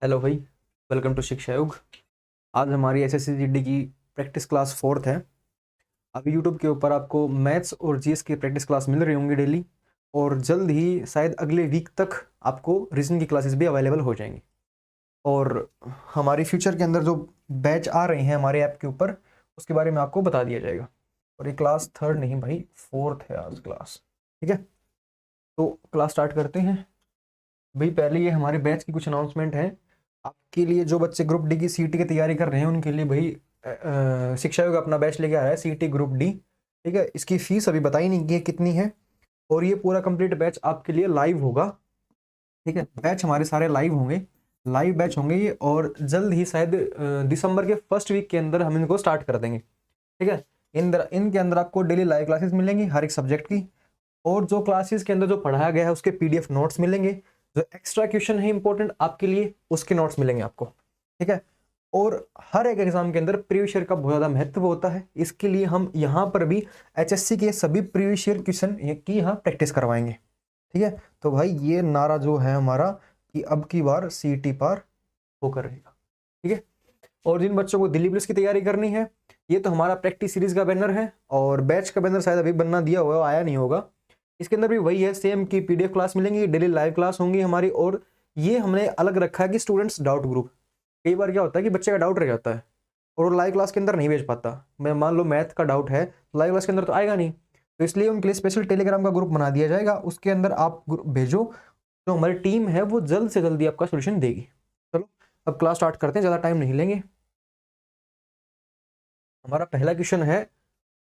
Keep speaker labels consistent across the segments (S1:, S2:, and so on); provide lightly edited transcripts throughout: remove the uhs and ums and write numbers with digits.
S1: Hello भाई, welcome to शिक्षा योग। आज हमारी एसएससी जीडी की प्रैक्टिस क्लास फोर्थ है। अभी यूट्यूब के ऊपर आपको मैथ्स और जीएस की प्रैक्टिस क्लास मिल रही होंगी डेली, और जल्द ही शायद अगले वीक तक आपको रीजनिंग की क्लासेस भी अवेलेबल हो जाएंगी। और हमारी फ्यूचर के अंदर जो बैच आ रहे हैं हमारे ऐप के ऊपर, उसके बारे में आपको बता दिया जाएगा। और ये क्लास थर्ड नहीं भाई, फोर्थ है आज क्लास। ठीक है, तो क्लास स्टार्ट करते हैं भाई। पहले ये हमारे बैच की कुछ अनाउंसमेंट है आपके लिए। जो बच्चे ग्रुप डी की सीईटी की तैयारी कर रहे हैं उनके लिए भाई शिक्षा योग अपना बैच लेके आ रहा है, सीईटी ग्रुप डी। ठीक है, इसकी फीस अभी बताई नहीं कि कितनी है, और ये पूरा कंप्लीट बैच आपके लिए लाइव होगा। ठीक है, बैच हमारे सारे लाइव होंगे, लाइव बैच होंगे ये, और जल्द ही शायद दिसंबर के फर्स्ट वीक के अंदर हम इनको स्टार्ट कर देंगे। ठीक है, इनके अंदर आपको डेली लाइव क्लासेस मिलेंगी हर एक सब्जेक्ट की, और जो क्लासेस के अंदर जो पढ़ाया गया है उसके पीडीएफ नोट्स मिलेंगे। जो एक्स्ट्रा क्वेश्चन है इंपॉर्टेंट आपके लिए, उसके नोट्स मिलेंगे आपको। ठीक है, और हर एक एग्जाम के अंदर प्रीवियस ईयर का बहुत ज्यादा महत्व होता है, इसके लिए हम यहाँ पर भी एचएससी के सभी प्रीवियस ईयर क्वेश्चन की यहाँ प्रैक्टिस करवाएंगे। ठीक है, तो भाई ये नारा जो है हमारा कि अब की बार सीईटी पार होकर रहेगा। ठीक है, और जिन बच्चों को दिल्ली पुलिस की तैयारी करनी है, ये तो हमारा प्रैक्टिस सीरीज का बैनर है, और बैच का बैनर शायद अभी बनना दिया हुआ है, आया नहीं होगा। इसके अंदर भी वही है, सेम की पीडीएफ क्लास मिलेंगी, डेली लाइव क्लास होंगी हमारी। और ये हमने अलग रखा है कि स्टूडेंट्स डाउट ग्रुप। कई बार क्या होता है कि बच्चे का डाउट रह जाता है और वो लाइव क्लास के अंदर नहीं भेज पाता। मैं मान लो मैथ का डाउट है, लाइव क्लास के अंदर तो आएगा नहीं, तो इसलिए उनके लिए स्पेशल टेलीग्राम का ग्रुप बना दिया जाएगा। उसके अंदर आप भेजो, तो हमारी टीम है वो जल्द से जल्दी आपका सोल्यूशन देगी। चलो अब क्लास स्टार्ट करते हैं, ज़्यादा टाइम नहीं लेंगे। हमारा पहला क्वेश्चन है,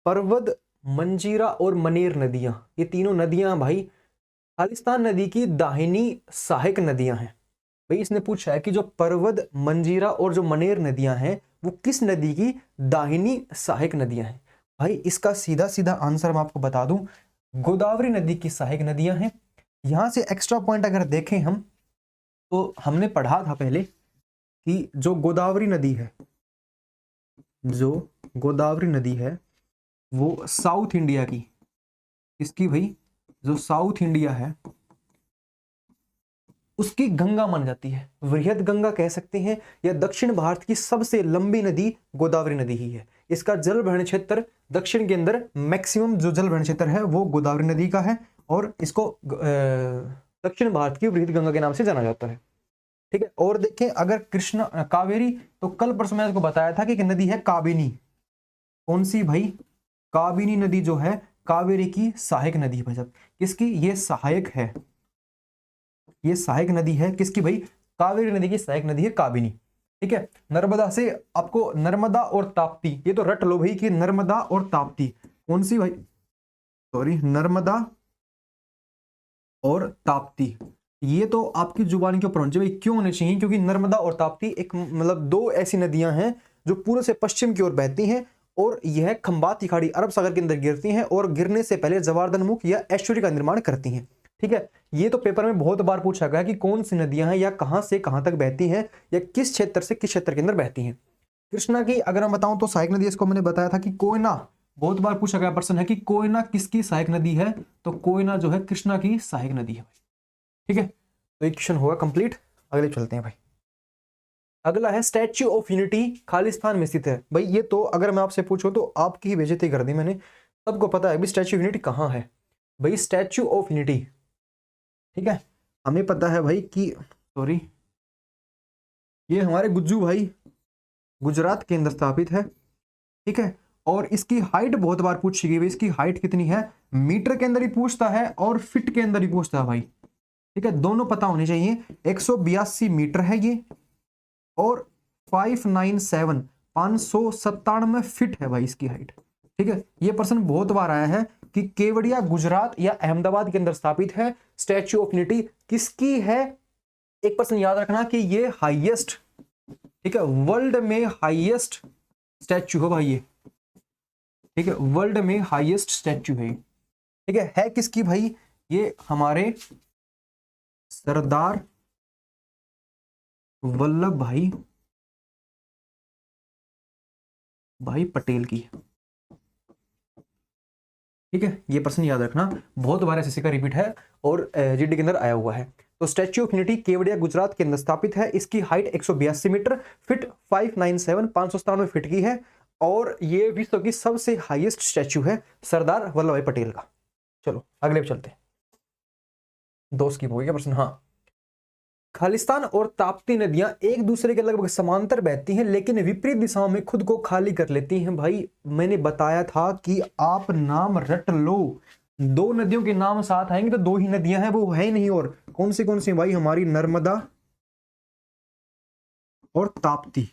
S1: पर्वत, मंजीरा और मनेर नदियां, ये तीनों नदियां भाई खालिस्तान नदी की दाहिनी सहायक नदियां हैं। भाई इसने पूछा है कि जो पर्वत, मंजीरा और जो मनेर नदियां हैं वो किस नदी की दाहिनी सहायक नदियां हैं। भाई इसका सीधा सीधा आंसर मैं आपको बता दूं, गोदावरी नदी की सहायक नदियां हैं। यहां से एक्स्ट्रा पॉइंट अगर देखें हम, तो हमने पढ़ा था पहले कि जो गोदावरी नदी है, जो गोदावरी नदी है वो साउथ इंडिया की, इसकी भाई जो साउथ इंडिया है उसकी गंगा मानी जाती है, वृहद गंगा कह सकते हैं, या दक्षिण भारत की सबसे लंबी नदी गोदावरी नदी ही है। इसका जल भरण क्षेत्र दक्षिण के अंदर मैक्सिमम जो जल भरण क्षेत्र है वो गोदावरी नदी का है, और इसको दक्षिण भारत की वृहद गंगा के नाम से जाना जाता है। ठीक है, और देखें अगर कृष्णा कावेरी, तो कल परसों मैंने आपको बताया था कि एक नदी है काबिनी। कौन सी भाई? काबिनी नदी जो है कावेरी की सहायक नदी है भाई साहब। किसकी? ये सहायक है, ये सहायक नदी है किसकी भाई? कावेरी नदी की सहायक नदी है काबिनी। ठीक है, नर्मदा से आपको नर्मदा और ताप्ती, ये तो रट लो भाई कि नर्मदा और ताप्ती कौन सी भाई, सॉरी, नर्मदा और ताप्ती, ये तो आपकी जुबान के ऊपर होनी चाहिए। क्यों होने चाहिए? क्योंकि नर्मदा और ताप्ती एक मतलब दो ऐसी नदियां हैं जो पूर्व से पश्चिम की ओर बहती हैं, और यह खंबात की खाड़ी अरब सागर के अंदर गिरती हैं, और गिरने से पहले जवारदन मुख या एस्चुरी का निर्माण करती हैं। ठीक है, ये तो पेपर में बहुत बार पूछा गया कि कौन सी नदियां हैं या कहां से कहां तक बहती हैं, या किस क्षेत्र से किस क्षेत्र के अंदर बहती हैं। कृष्णा की अगर मैं बताऊं तो सहायक नदी, इसको मैंने बताया था कि कोयना, बहुत बार पूछा गया प्रश्न है कि कोयना किसकी सहायक नदी है, तो कोयना जो है कृष्णा की सहायक नदी है। ठीक है, तो एक क्वेश्चन होगा कंप्लीट। अगले चलते हैं भाई। अगला है, स्टैच्यू ऑफ यूनिटी खालिस्तान में स्थित है। भाई ये तो अगर मैं आपसे पूछूं तो आपकी ही बेइज्जती कर दी मैंने। सबको पता है भाई स्टैच्यू ऑफ यूनिटी कहाँ है। भाई स्टैच्यू ऑफ यूनिटी, ठीक है, हमें पता है भाई कि, सॉरी, ये हमारे गुज्जू भाई गुजरात के अंदर स्थापित है। ठीक है, और इसकी हाइट बहुत बार पूछी गई, इसकी हाइट कितनी है? मीटर के अंदर ही पूछता है और फीट के अंदर ही पूछता है भाई। ठीक है, दोनों पता होने चाहिए। 182 मीटर है ये, और 597 फीट है भाई इसकी हाइट। ठीक है, ये प्रश्न बहुत बार आया है कि केवड़िया गुजरात या अहमदाबाद के अंदर स्थापित है। स्टैच्यू ऑफ यूनिटी किसकी है? एक प्रश्न याद रखना कि ये हाईएस्ट, ठीक है, वर्ल्ड में हाईएस्ट स्टैच्यू है भाई ये। ठीक है, वर्ल्ड में हाईएस्ट स्टैच्यू है। ठीक है किसकी भाई? ये हमारे सरदार वल्लभ भाई पटेल की। ठीक है, ये प्रश्न याद रखना, बहुत बार एसएससी का रिपीट है और जीडी के अंदर आया हुआ है। तो statue of unity Kevadia Gujarat के अंदर स्थापित है। इसकी हाइट 182 मीटर फीट 597 फीट की है और ये विश्व की सबसे हाईएस्ट स्टैच्यू है सरदार वल्लभ भाई पटेल का। चलो अगले पे चलते हैं। दो स्किप हो गया प्रश्न। हाँ, खालिस्तान और ताप्ती नदियां एक दूसरे के लगभग समांतर बहती हैं लेकिन विपरीत दिशाओं में खुद को खाली कर लेती हैं। भाई मैंने बताया था कि आप नाम रट लो, दो नदियों के नाम साथ आएंगे तो दो ही नदियां हैं, वो है ही नहीं। और कौन सी भाई, हमारी नर्मदा और ताप्ती,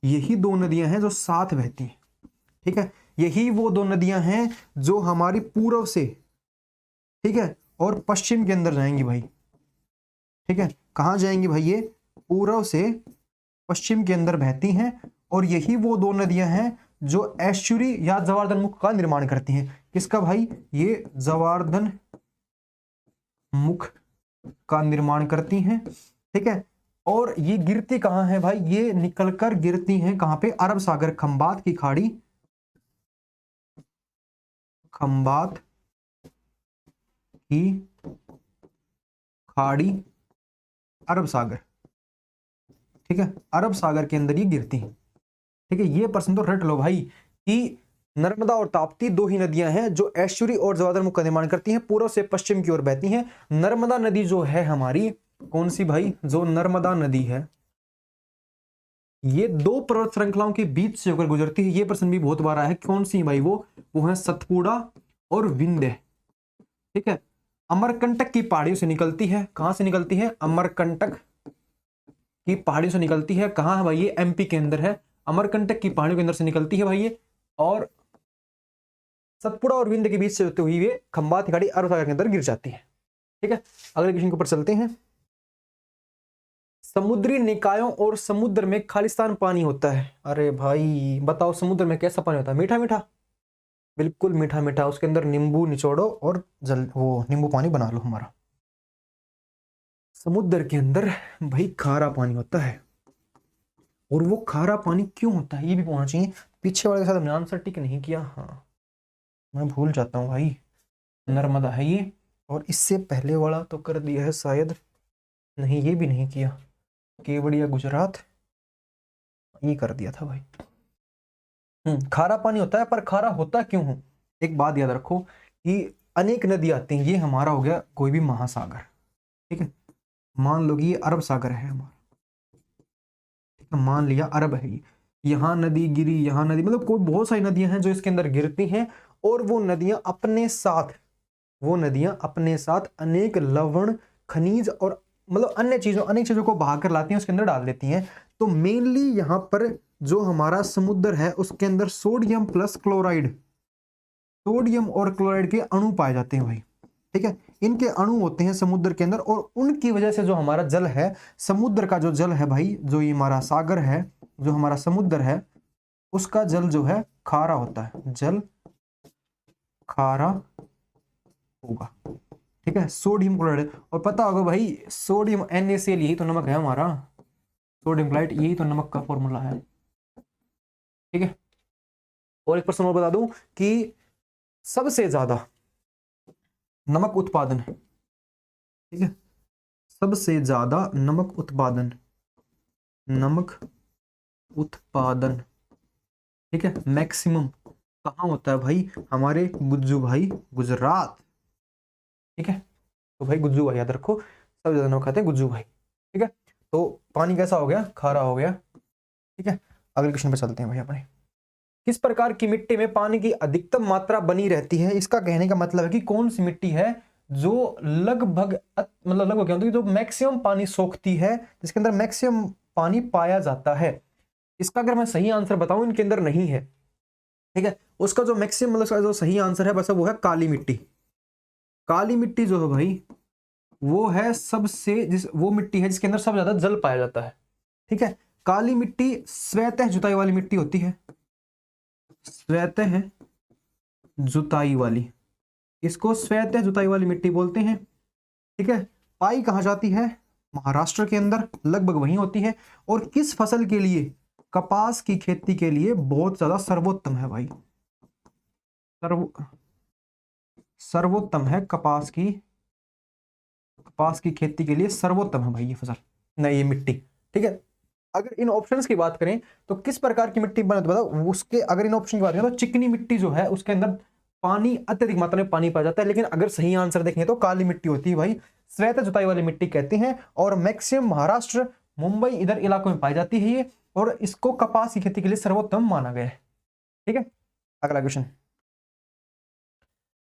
S1: यही दो नदियां हैं जो साथ बहती हैं। ठीक है, यही वो दो नदियां हैं जो हमारी पूर्व से, ठीक है, और पश्चिम के अंदर जाएंगी भाई। ठीक है, कहां जाएंगी भाई? ये पूर्व से पश्चिम के अंदर बहती हैं और यही वो दो नदियां हैं जो एस्चुरी या जवारदन मुख का निर्माण करती हैं। किसका भाई? ये जवारदन मुख का निर्माण करती हैं। ठीक है, और ये गिरती कहां है भाई? ये निकलकर गिरती हैं कहां पे? अरब सागर, खंबात की खाड़ी, खंबात की खाड़ी, अरब सागर। ठीक है, अरब सागर के अंदर ये गिरती हैं। ठीक है, ये प्रश्न तो रट लो भाई कि नर्मदा और ताप्ती दो ही नदियां हैं जो एस्चुरी और जवारदन मुख का निर्माण करती हैं, पूर्व से पश्चिम की ओर बहती हैं। नर्मदा नदी जो है हमारी, कौन सी भाई? जो नर्मदा नदी है ये दो पर्वत श्रृंखलाओं के बीच से होकर गुजरती है। ये प्रश्न भी बहुत बार आया है, कौन सी भाई? वो है सतपुड़ा और विंध्य। ठीक है, अमरकंटक की पहाड़ियों से निकलती है। कहां से निकलती है? अमरकंटक की पहाड़ियों से निकलती है। कहां है भाई? ये एमपी के अंदर है। अमरकंटक की पहाड़ियों के अंदर से निकलती है भाई ये, और सतपुड़ा और विंध्य के बीच से होते हुए ये खंबात की खाड़ी अरब सागर के अंदर गिर जाती है। ठीक है, अगले क्वेश्चन के ऊपर चलते हैं। समुद्री निकायों और समुद्र में खालिस्तान पानी होता है। अरे भाई बताओ, समुद्र में कैसा पानी होता है? मीठा मीठा, बिल्कुल मीठा मीठा। उसके अंदर नींबू निचोड़ो और वो नींबू पानी बना लो हमारा। समुद्र के अंदर भाई खारा पानी होता है, और वो खारा पानी क्यों होता है ये भी पूछना चाहिए। पीछे वाले के साथ हमने आंसर टिक नहीं किया। हाँ, मैं भूल जाता हूँ भाई। नर्मदा है ये, और इससे पहले वाला तो कर दिया है शायद, नहीं ये भी नहीं किया। केवड़िया गुजरात, ये कर दिया था भाई। खारा पानी होता है, पर खारा होता क्यों हो? एक बात याद रखो कि अनेक नदी आती हैं। ये हमारा हो गया कोई भी महासागर। ठीक है, मान लो कि ये अरब सागर है हमारा। ठीक है, मान लिया अरब है ये, यहाँ नदी गिरी, यहाँ नदी, मतलब कोई बहुत सारी नदियां हैं जो इसके अंदर गिरती हैं, और वो नदियां अपने साथ अनेक लवण, खनिज और मतलब अनेक चीजों को बहा कर लाती हैं, उसके अंदर डाल देती हैं। तो मेनली यहाँ पर जो हमारा समुद्र है उसके अंदर सोडियम प्लस क्लोराइड, सोडियम और क्लोराइड के अणु पाए जाते हैं भाई। ठीक है, इनके अणु होते हैं समुद्र के अंदर, और उनकी वजह से जो हमारा जल है, समुद्र का जो जल है भाई, जो ये हमारा सागर है, जो हमारा समुद्र है, उसका जल जो है खारा होता है, जल खारा होगा। ठीक है, सोडियम क्लोराइड। और पता होगा भाई, सोडियम NaCl यही तो नमक है हमारा, सोडियम क्लोराइड यही तो नमक का फॉर्मूला है। ठीक है, और एक प्रश्न और बता दूं कि सबसे ज्यादा नमक उत्पादन है। ठीक है, सबसे ज्यादा नमक उत्पादन, ठीक है, मैक्सिमम कहाँ होता है भाई? हमारे गुज्जू भाई, गुजरात। ठीक है, तो भाई गुज्जू भाई याद रखो, सबसे ज्यादा नमक खाते हैं गुज्जू भाई। ठीक है, तो पानी कैसा हो गया? खारा हो गया। ठीक है, अगले क्वेश्चन पे चलते हैं भाई अपने। किस प्रकार की मिट्टी में पानी की अधिकतम मात्रा बनी रहती है? इसका कहने का मतलब है कि कौन सी मिट्टी है जो लगभग क्या होता है, जो मैक्सिमम पानी सोखती है, जिसके अंदर मैक्सिमम पानी पाया जाता है। इसका अगर मैं सही आंसर बताऊं, इनके अंदर नहीं है। ठीक है, उसका जो मैक्सिमम जो सही आंसर है बस वो है काली मिट्टी। काली मिट्टी जो है भाई, वो है वो मिट्टी है जिसके अंदर सबसे ज्यादा जल पाया जाता है। ठीक है, काली मिट्टी स्वतः जुताई वाली मिट्टी होती है, स्वतः जुताई वाली, इसको स्वतः जुताई वाली मिट्टी बोलते हैं। ठीक है, पाई कहां जाती है? महाराष्ट्र के अंदर, लगभग वहीं होती है। और किस फसल के लिए? कपास की खेती के लिए बहुत ज्यादा सर्वोत्तम है भाई, सर्वोत्तम है कपास की कपास की खेती के लिए सर्वोत्तम है भाई ये फसल, नहीं ये मिट्टी। ठीक है, अगर इन ऑप्शंस की बात करें तो किस प्रकार की मिट्टी बने, तो बताओ उसके, अगर इन ऑप्शन की बात करें तो चिकनी मिट्टी जो है उसके अंदर पानी, अत्यधिक मात्रा में पानी पाया जाता है। लेकिन अगर सही आंसर देखें तो काली मिट्टी होती है भाई, श्वेत जुताई वाली मिट्टी कहते हैं, और मैक्सिमम महाराष्ट्र, मुंबई इधर इलाकों में पाई जाती है ये, और इसको कपास की खेती के लिए सर्वोत्तम माना गया है। ठीक है, अगला क्वेश्चन,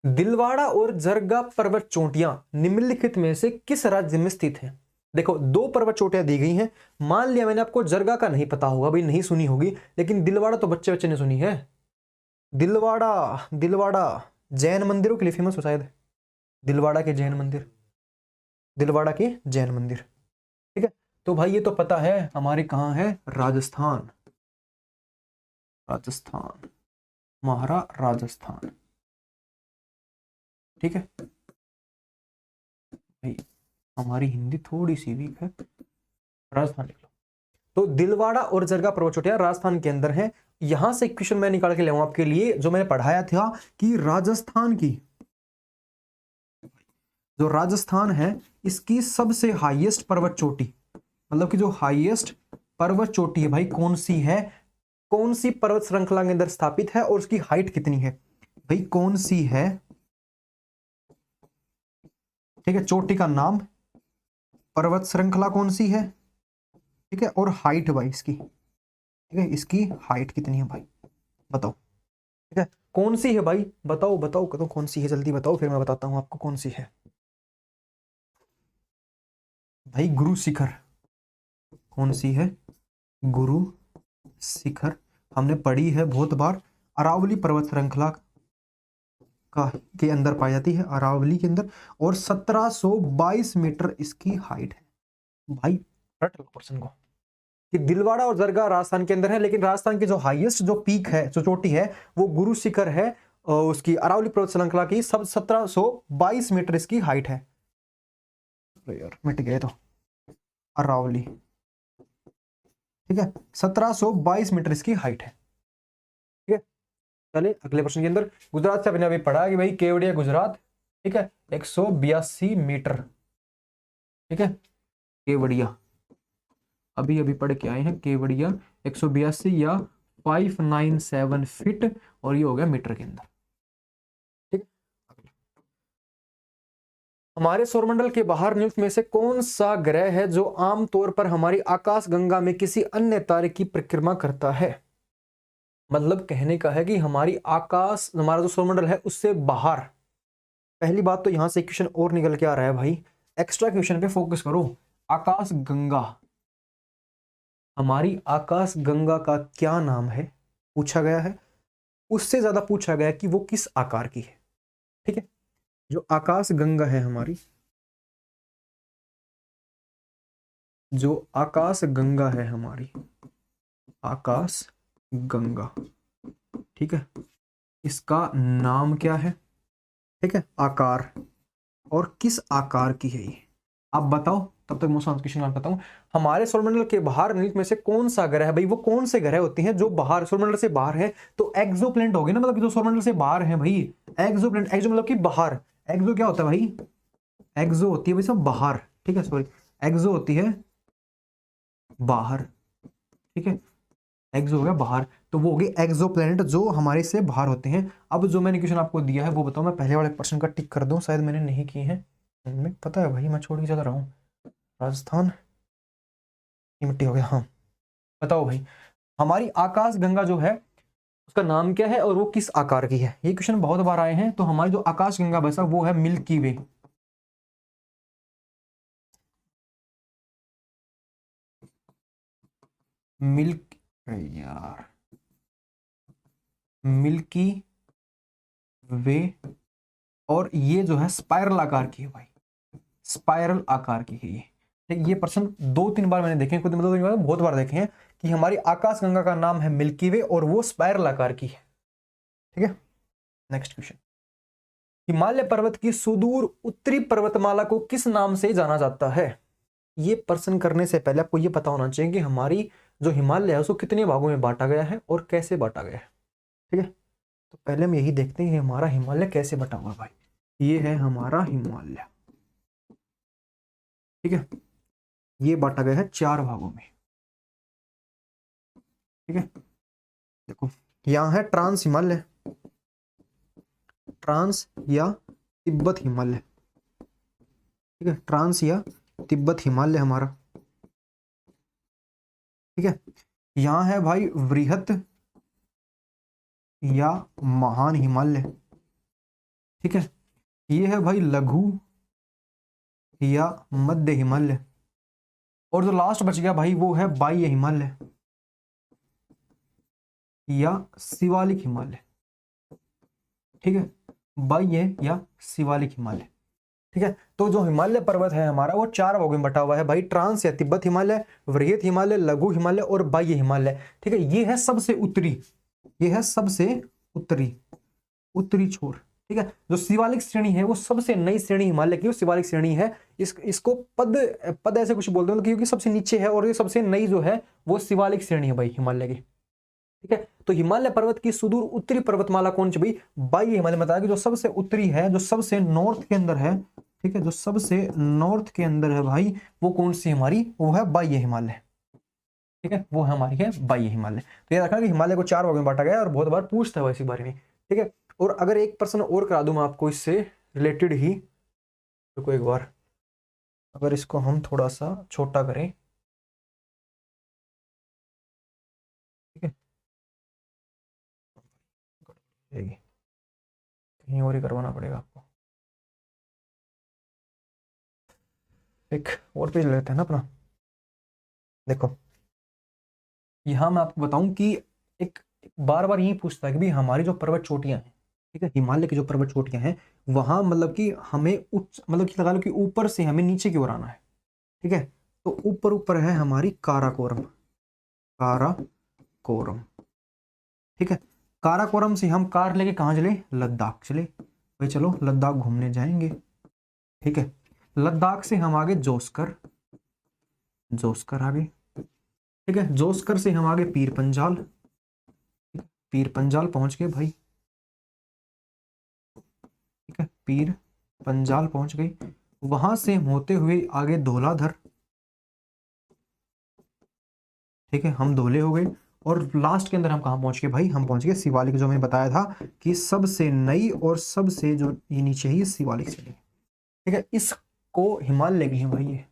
S1: दिलवाड़ा और जरगा पर्वत चोटियां निम्नलिखित में से किस राज्य में स्थित हैं? देखो दो पर्वत चोटियां दी गई हैं, मान लिया मैंने आपको जरगा का नहीं पता होगा भाई, नहीं सुनी होगी, लेकिन दिलवाड़ा तो बच्चे बच्चे ने सुनी है। दिलवाड़ा, दिलवाड़ा जैन मंदिरों के लिए फेमस हो शायद, दिलवाड़ा के जैन मंदिर, दिलवाड़ा के जैन मंदिर। ठीक है, तो भाई ये तो पता है हमारे कहाँ है, राजस्थान, राजस्थान, महारा राजस्थान। ठीक है भाई, हमारी हिंदी थोड़ी सी वीक है, राजस्थान लिख लो। तो दिलवाड़ा और जरगा पर्वत चोटियां राजस्थान के अंदर है। यहां से क्वेश्चन मैं निकाल के लाऊंगा आपके लिए, जो मैंने पढ़ाया था कि राजस्थान की, जो राजस्थान है इसकी सबसे हाईएस्ट पर्वत चोटी, मतलब कि जो हाईएस्ट पर्वत चोटी है भाई कौन सी है, कौन सी पर्वत श्रृंखला के अंदर स्थापित है और उसकी हाइट कितनी है भाई, कौन सी है। ठीक है, चोटी का नाम, पर्वत श्रृंखला कौन सी है, ठीक है, और हाइट भाई इसकी, ठीक है, इसकी हाइट कितनी है भाई बताओ। ठीक है, कौन सी है भाई, बताओ बताओ करो कौन सी है, जल्दी बताओ फिर मैं बताता हूं आपको कौन सी है भाई। गुरु शिखर, कौन सी है, गुरु शिखर, हमने पढ़ी है बहुत बार, अरावली पर्वत श्रृंखला का के अंदर पाई जाती है, अरावली के अंदर, और 1722 मीटर इसकी हाइट है भाई। रट लो क्वेश्चन को कि दिलवाड़ा और जरगा राजस्थान के अंदर है, लेकिन राजस्थान की जो हाईएस्ट जो पीक है, जो चोटी है, वो गुरु शिखर है, उसकी अरावली पर्वत श्रृंखला की सब 1722 मीटर इसकी हाइट है। यार मिट गए तो, अरावली, ठीक है, 1722 मीटर इसकी हाइट है। ठीक है, चलिए अगले प्रश्न के अंदर, गुजरात से अपने अभी पढ़ा कि भाई केवड़िया गुजरात, ठीक है, 182 मीटर। ठीक है, केवड़िया अभी अभी पढ़ के आए हैं, केवड़िया 182 या 597 फीट, और ये हो गया मीटर के अंदर। ठीक, हमारे सौरमंडल के बाहर नियुक्त में से कौन सा ग्रह है जो आमतौर पर हमारी आकाश गंगा में किसी अन्य तारे की परिक्रमा करता है? मतलब कहने का है कि हमारी आकाश, हमारा जो सौरमंडल है उससे बाहर, पहली बात तो यहां से क्वेश्चन और निकल के आ रहा है भाई, एक्स्ट्रा क्वेश्चन पे फोकस करो। आकाश गंगा, हमारी आकाश गंगा का क्या नाम है पूछा गया है, उससे ज्यादा पूछा गया कि वो किस आकार की है। ठीक है, जो आकाश गंगा है हमारी, जो आकाश गंगा है हमारी, आकाश गंगा, ठीक है, इसका नाम क्या है, ठीक है, आकार, और किस आकार की है ये आप बताओ। तब तक मैं क्वेश्चन बताऊं, हमारे सौरमंडल के बाहर नियुक्त में से कौन सा ग्रह है भाई, वो कौन से ग्रह होते हैं जो बाहर सौरमंडल से बाहर है, तो एक्सोप्लैनेट हो गए ना, मतलब जो सौरमंडल से बाहर है भाई, एक्सोप्लैनेट, एक्सो मतलब कि बाहर, एक्सो क्या होता है भाई, एक्सो होती है भाई सब बाहर, ठीक है, सॉरी, एक्सो होती है बाहर, ठीक है, एक्सो हो गया बाहर, तो वो हो गई एक्सोप्लैनेट जो हमारे से बाहर होते हैं। अब जो मैंने क्वेश्चन आपको दिया है वो बताओ, मैं पहले वाले प्रश्न का टिक कर दूं, शायद मैंने नहीं किए हैं, मैं पता है भाई, मैं छोड़ के चला रहा हूँ। राजस्थान की मिट्टी हो गया, हाँ बताओ भाई, हमारी आकाश गंगा जो है उसका नाम क्या है और वो किस आकार की है, ये क्वेश्चन बहुत बार आए हैं। तो हमारी जो आकाश गंगा बसा वो है मिल्की वे, मिल्क, यार मिल्की वे, और ये जो है स्पाइरल आकार की है भाई, स्पाइरल आकार की है ये। ठीक, ये प्रश्न 2-3 बार मैंने देखे, खुद मतलब बहुत बार देखे हैं कि हमारी आकाश गंगा का नाम है मिल्की वे और वो स्पाइरल आकार की है। ठीक है, नेक्स्ट क्वेश्चन, हिमालय पर्वत की सुदूर उत्तरी पर्वतमाला को किस नाम से जाना जाता है? ये प्रश्न करने से पहले आपको ये पता होना चाहिए कि हमारी जो हिमालय है उसको कितने भागों में बांटा गया है और कैसे बांटा गया है। ठीक है, तो पहले हम यही देखते हैं हमारा हिमालय कैसे बटा हुआ है भाई। ये है हमारा हिमालय, ठीक है, ये बांटा गया है 4 भागों में। ठीक है, देखो यहाँ है ट्रांस हिमालय, ट्रांस या तिब्बत हिमालय। ठीक है, ट्रांस या तिब्बत हिमालय हमारा। ठीक है, यहाँ है भाई वृहत या महान हिमालय। ठीक है, ये है भाई लघु या मध्य हिमालय। और जो लास्ट बच गया भाई वो है बाह्य हिमालय या शिवालिक हिमालय। ठीक है, बाह्य या शिवालिक हिमालय। ठीक है, तो जो हिमालय पर्वत है हमारा वो 4 भागों में बटा हुआ है भाई, ट्रांस या तिब्बत हिमालय, वृहत हिमालय, लघु हिमालय और बाह्य हिमालय। ठीक है, ये है सबसे उत्तरी, ये है सबसे उत्तरी, उत्तरी छोर। ठीक है, जो शिवालिक श्रेणी है वो सबसे नई श्रेणी हिमालय की, वो शिवालिक श्रेणी है। इसको पद पद ऐसे कुछ बोलते हैं क्योंकि सबसे नीचे है और ये सबसे नई जो है वो शिवालिक श्रेणी है भाई हिमालय की। ठीक है, तो हिमालय पर्वत की सुदूर उत्तरी पर्वतमाला कौन सी भाई? बाह्य हिमालय। बताया कि जो सबसे उत्तरी है, जो सबसे नॉर्थ के अंदर है। ठीक है, जो सबसे नॉर्थ के अंदर है भाई वो कौन सी हमारी? वो है बाह्य हिमालय। ठीक है, वो हमारी है बाह्य हिमालय। तो ये रखना कि हिमालय को 4 भागों में बांटा गया है और बहुत बार पूछता है इसी बारे में। ठीक है, और अगर एक प्रश्न और करा दूं मैं आपको इससे रिलेटेड ही, तो एक बार अगर इसको हम थोड़ा सा छोटा करें। ठीक है, कहीं और ही करवाना पड़ेगा आपको। एक और पेज लेते हैं ना अपना। देखो यहां मैं आपको बताऊं कि एक बार बार यही पूछता है कि भाई हमारी जो पर्वत चोटियां हैं, ठीक है, हिमालय की जो पर्वत चोटियां हैं वहां मतलब कि हमें उच्च मतलब कि लगा लो कि ऊपर से हमें नीचे की ओर आना है। ठीक है, तो ऊपर ऊपर है हमारी काराकोरम, काराकोरम। ठीक है, काराकोरम से हम कार लेके कहाँ चले? लद्दाख चले भाई, चलो लद्दाख घूमने जाएंगे। ठीक है, लद्दाख से हम आगे जोस्कर, जोस्कर आगे। ठीक है, जोस्कर से हम आगे पीर पंजाल, पीर पंजाल पहुंच गए भाई। ठीक है, पीर पंजाल पहुंच गए। वहां से होते हुए आगे धौलाधर। ठीक है, हम धोले हो गए और लास्ट के अंदर हम कहाँ पहुंच गए भाई? हम पहुंच गए शिवालिक, जो मैंने बताया था कि सबसे नई और सबसे जो ये नीचे ही शिवालिक चली। ठीक है, इसको हिमालय की है भाई, ये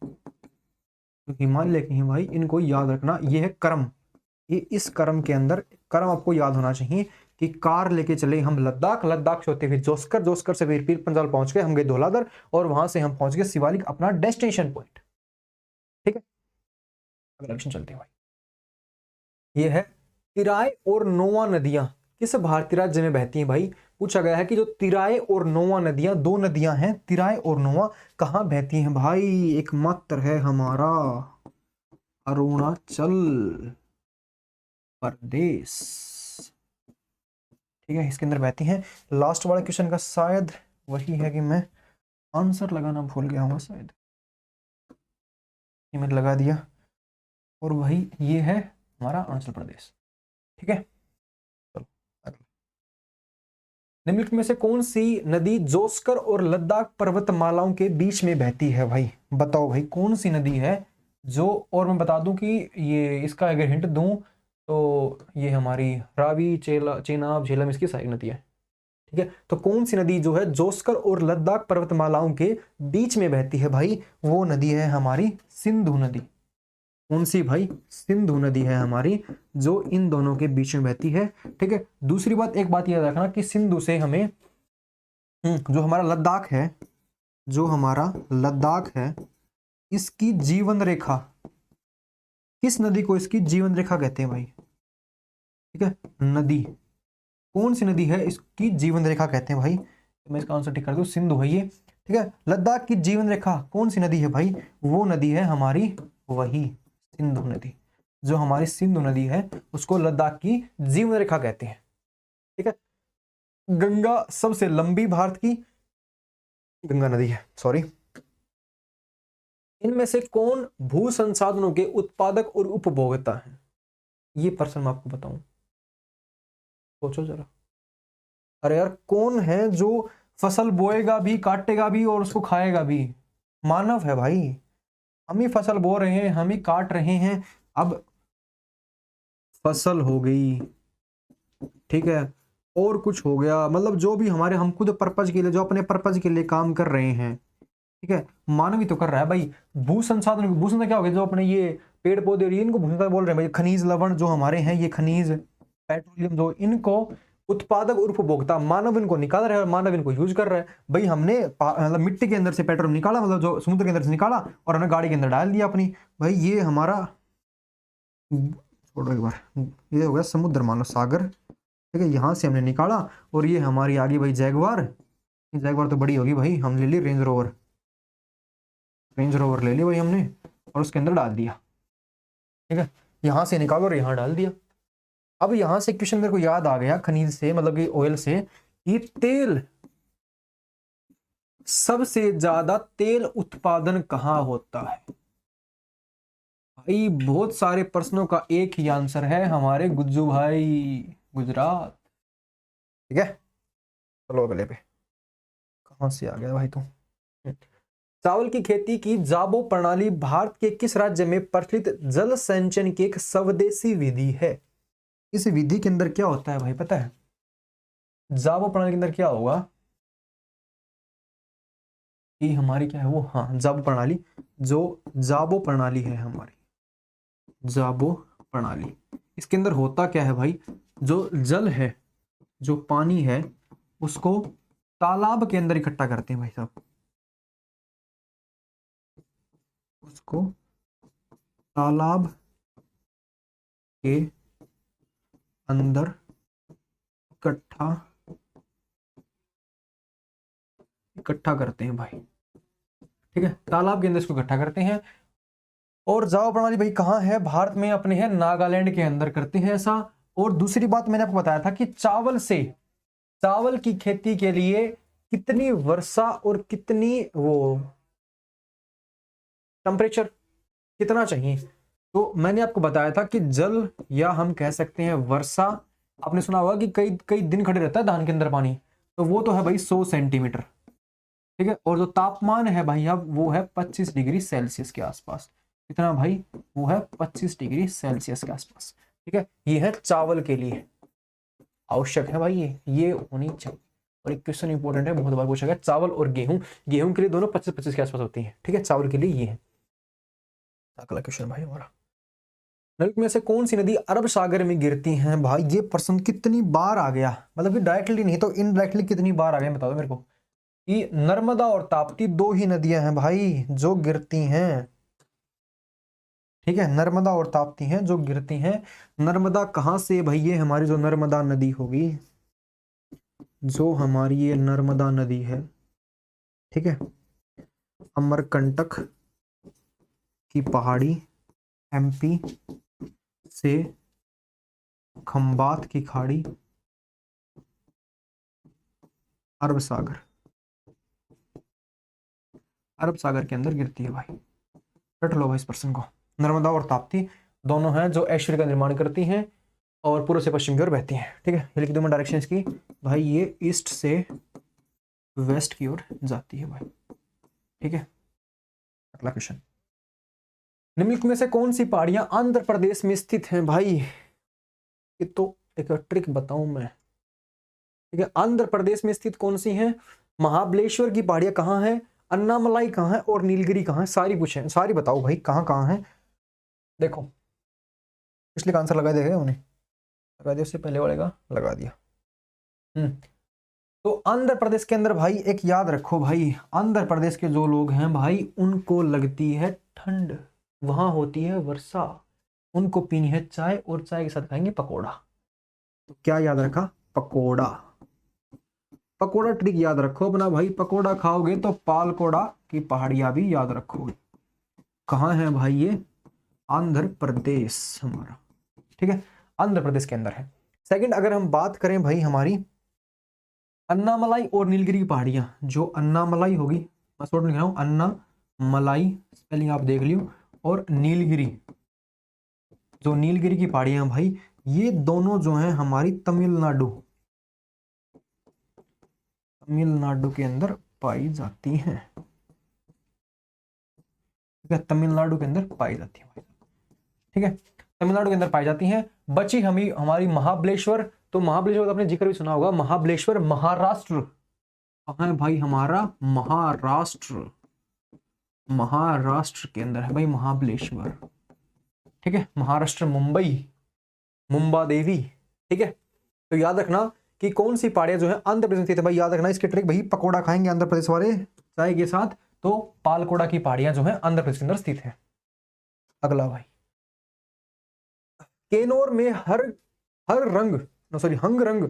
S1: तो हिमालय की है भाई, इनको याद रखना। ये है कर्म, ये इस कर्म के अंदर कर्म आपको याद होना चाहिए कि कार लेके चले हम लद्दाख, लद्दाख से होते हुए जोस्कर, जोस्कर से फिर पीर पंजाल पहुंच गए, हम गए धौलाधर और वहां से हम पहुंच गए शिवालिक, अपना डेस्टिनेशन पॉइंट। ठीक है, अगला क्वेश्चन चलते हैं भाई। ये है तिराय और नोआ नदियां किस भारतीय राज्य में बहती हैं भाई? पूछा गया है कि जो तिराय और नोआ नदियां, 2 नदियां हैं तिराय और नोआ, कहां बहती हैं भाई? एकमात्र है हमारा अरुणाचल प्रदेश। ठीक है, इसके अंदर बहती हैं। लास्ट वाला क्वेश्चन का शायद वही है कि मैं आंसर लगाना भूल गया हूँ शायद, ये मैंने लगा दिया, और वही ये है हमारा अरुणाचल प्रदेश। ठीक है, चलो अगला। निम्नलिखित में से कौन सी नदी जोस्कर और लद्दाख पर्वतमालाओं के बीच में बहती है भाई? बताओ भाई कौन सी नदी है जो, और मैं बता दूं कि ये इसका अगर हिंट दूं तो ये हमारी रावी, चेनाब, झेलम इसकी सारी नदी है। ठीक है, तो कौन सी नदी जो है जोस्कर और लद्दाख पर्वतमालाओं के बीच में बहती है भाई? वो नदी है हमारी सिंधु नदी। कौन सी भाई? सिंधु नदी है हमारी, जो इन दोनों के बीच में बहती है। ठीक है, दूसरी बात, एक बात याद रखना कि सिंधु से हमें जो हमारा लद्दाख है, जो हमारा लद्दाख है, इसकी जीवन रेखा, किस नदी को इसकी जीवन रेखा कहते हैं भाई? ठीक है, नदी कौन सी नदी है इसकी जीवन रेखा कहते हैं भाई? तो मैं इसका आंसर टिक कर दूं, सिंधु है ये। ठीक है, लद्दाख की जीवन रेखा कौन सी नदी है भाई? वो नदी है हमारी वही सिंधु नदी। जो हमारी सिंधु नदी है उसको लद्दाख की जीवन रेखा कहते हैं। ठीक है, गंगा सबसे लंबी भारत की गंगा नदी है, सॉरी। इनमें से कौन भू संसाधनों के उत्पादक और उपभोक्ता है? ये प्रश्न मैं आपको बताऊं, सोचो जरा। अरे यार, कौन है जो फसल बोएगा भी, काटेगा भी और उसको खाएगा भी? मानव है भाई। हम ही फसल बो रहे हैं, हम ही काट रहे हैं। अब फसल हो गई, ठीक है, और कुछ हो गया, मतलब जो भी हमारे हम खुद पर्पज के लिए, जो अपने पर्पज के लिए काम कर रहे हैं, ठीक है, मानव ही तो कर रहा है भाई। भू संसाधन, भू संसाधन क्या हो गया, जो अपने ये पेड़ पौधे और ये इनको भू संसाधन बोल रहे हैं भाई। खनिज लवण जो हमारे हैं, ये खनिज पेट्रोलियम, जो इनको उत्पादक और उपभोक्ता मानव इनको निकाल रहा है और मानव इनको यूज कर रहा है भाई। हमने मतलब मिट्टी के अंदर से पेट्रोल निकाला, मतलब जो समुद्र के अंदर से निकाला, और हमने गाड़ी के अंदर डाल दिया अपनी। भाई ये हमारा, छोड़ो एक बार, ये हो गया समुद्र, मान लो सागर, ठीक है, यहाँ से हमने निकाला, और ये हमारी आ गई भाई जैगवार। जैगवार तो बड़ी होगी भाई, हम ले ली रेंज रोवर, रेंज रोवर ले ली भाई हमने, और उसके अंदर डाल दिया, ठीक है, यहाँ से निकालो और यहाँ डाल दिया। अब यहाँ से क्वेश्चन मेरे को याद आ गया, खनिज से मतलब कि ऑयल से, ये तेल, सबसे ज्यादा तेल उत्पादन कहाँ होता है भाई? बहुत सारे प्रश्नों का एक ही आंसर है हमारे गुज्जू भाई, गुजरात। ठीक है, चलो अगले पे, कहां से आ गया भाई तू? चावल की खेती की जाबो प्रणाली भारत के किस राज्य में प्रचलित जल संचयन की एक स्वदेशी विधि है? इस विधि के अंदर क्या होता है भाई पता है? जाबो प्रणाली के अंदर क्या होगा कि हमारी क्या है वो, हाँ जाबो प्रणाली, जो जाबो प्रणाली है हमारी, जाबो प्रणाली, इसके अंदर होता क्या है भाई? जो जल है, जो पानी है, उसको तालाब के अंदर इकट्ठा करते हैं भाई साहब, उसको तालाब के अंदर इकट्ठा इकट्ठा करते हैं भाई, ठीक है, तालाब के अंदर इसको इकट्ठा करते हैं। और जावा प्रणाली भाई कहाँ है? भारत में अपने है नागालैंड के अंदर करते हैं ऐसा। और दूसरी बात मैंने आपको बताया था कि चावल की खेती के लिए कितनी वर्षा और कितनी वो टेम्परेचर कितना चाहिए, तो मैंने आपको बताया था कि जल, या हम कह सकते हैं वर्षा, आपने सुना होगा कि कई कई दिन खड़े रहता है धान के अंदर पानी, तो वो तो है भाई 100 सेंटीमीटर, ठीक है। और जो तापमान है भाई अब वो है 25 डिग्री सेल्सियस के आसपास। कितना भाई? वो है 25 डिग्री सेल्सियस के आसपास, ठीक है। ये है चावल के लिए आवश्यक है भाई, ये होनी चाहिए। और एक क्वेश्चन इंपॉर्टेंट है, बहुत बार पूछा गया, चावल और गेहूं, गेहूं के लिए दोनों 25-25 के आसपास होती है, ठीक है, चावल के लिए ये है। अगला क्वेश्चन भाई हमारा, निम्नलिखित में से कौन सी नदी अरब सागर में गिरती है? भाई ये प्रश्न कितनी बार आ गया, मतलब कि डायरेक्टली नहीं तो इनडायरेक्टली कितनी बार आ गया बता दो मेरे को। कि नर्मदा और ताप्ती दो ही नदियां हैं भाई जो गिरती हैं, ठीक है, नर्मदा और ताप्ती हैं जो गिरती हैं। नर्मदा कहां से भाई? ये हमारी जो नर्मदा नदी होगी, जो हमारी ये नर्मदा नदी है, ठीक है, अमरकंटक की पहाड़ी, एमपी से खंबात की खाड़ी, अरब सागर, अरब सागर के अंदर गिरती है भाई। रट लो भाई इस प्रश्न को। नर्मदा और ताप्ती दोनों हैं जो ऐश्वर्य का निर्माण करती हैं और पूर्व से पश्चिम की ओर बहती हैं, ठीक है। ये लिख दूं मैं डायरेक्शन इसकी भाई, ये ईस्ट से वेस्ट की ओर जाती है भाई, ठीक है। अगला क्वेश्चन, निम्नलिखित में से कौन सी पहाड़ियां आंध्र प्रदेश में स्थित हैं भाई? ये तो एक ट्रिक बताऊं मैं, ठीक है। आंध्र प्रदेश में स्थित कौन सी हैं? महाबलेश्वर की पहाड़ियां कहाँ है, अन्नामलाई कहाँ है, और नीलगिरी कहाँ है? सारी पूछे, सारी बताओ भाई कहाँ कहाँ है। देखो पिछले का आंसर लगा देगा उन्हें, लगा दिया, उससे पहले वाले का लगा दिया। तो आंध्र प्रदेश के अंदर भाई एक याद रखो भाई, आंध्र प्रदेश के जो लोग हैं भाई उनको लगती है ठंड, वहां होती है वर्षा, उनको पीनी है चाय और चाय के साथ खाएंगे पकोड़ा। तो क्या याद रखा? पकोड़ा, पकोड़ा ट्रिक याद रखो अपना भाई, पकोड़ा खाओगे तो पालकोड़ा की पहाड़ियां भी याद रखोगे। कहाँ है भाई ये? आंध्र प्रदेश हमारा, ठीक है, आंध्र प्रदेश के अंदर है। सेकंड अगर हम बात करें भाई हमारी अन्नामलाई और नीलगिरी की पहाड़ियां, जो अन्नामलाई होगी, मैं शॉर्ट में लिख रहा हूं अन्नामलाई, स्पेलिंग आप देख लियो, और नीलगिरी, जो नीलगिरी की पहाड़ियां भाई, ये दोनों जो हैं हमारी तमिलनाडु, तमिलनाडु के अंदर पाई जाती हैं। तमिलनाडु के अंदर पाई जाती है। ठीक है, तमिलनाडु के अंदर पाई जाती हैं। बची हमारी महाबलेश्वर, तो महाबलेश्वर तो आपने जिक्र भी सुना होगा। महाबलेश्वर महाराष्ट्र कहाँ है भाई हमारा? महाराष्ट्र, महाराष्ट्र के अंदर है भाई महाबलेश्वर। ठीक है, महाराष्ट्र मुंबई, मुंबा देवी। ठीक है, तो याद रखना कि कौन सी पहाड़ियां जो है आंध्र प्रदेश में स्थित है। भाई याद रखना इसकी ट्रिक, भाई पकोड़ा खाएंगे आंध्र प्रदेश वाले चाय के साथ, तो पालकोड़ा की पहाड़ियां जो है आंध्र प्रदेश के अंदर स्थित है। अगला भाई, केनौर में हंग रंग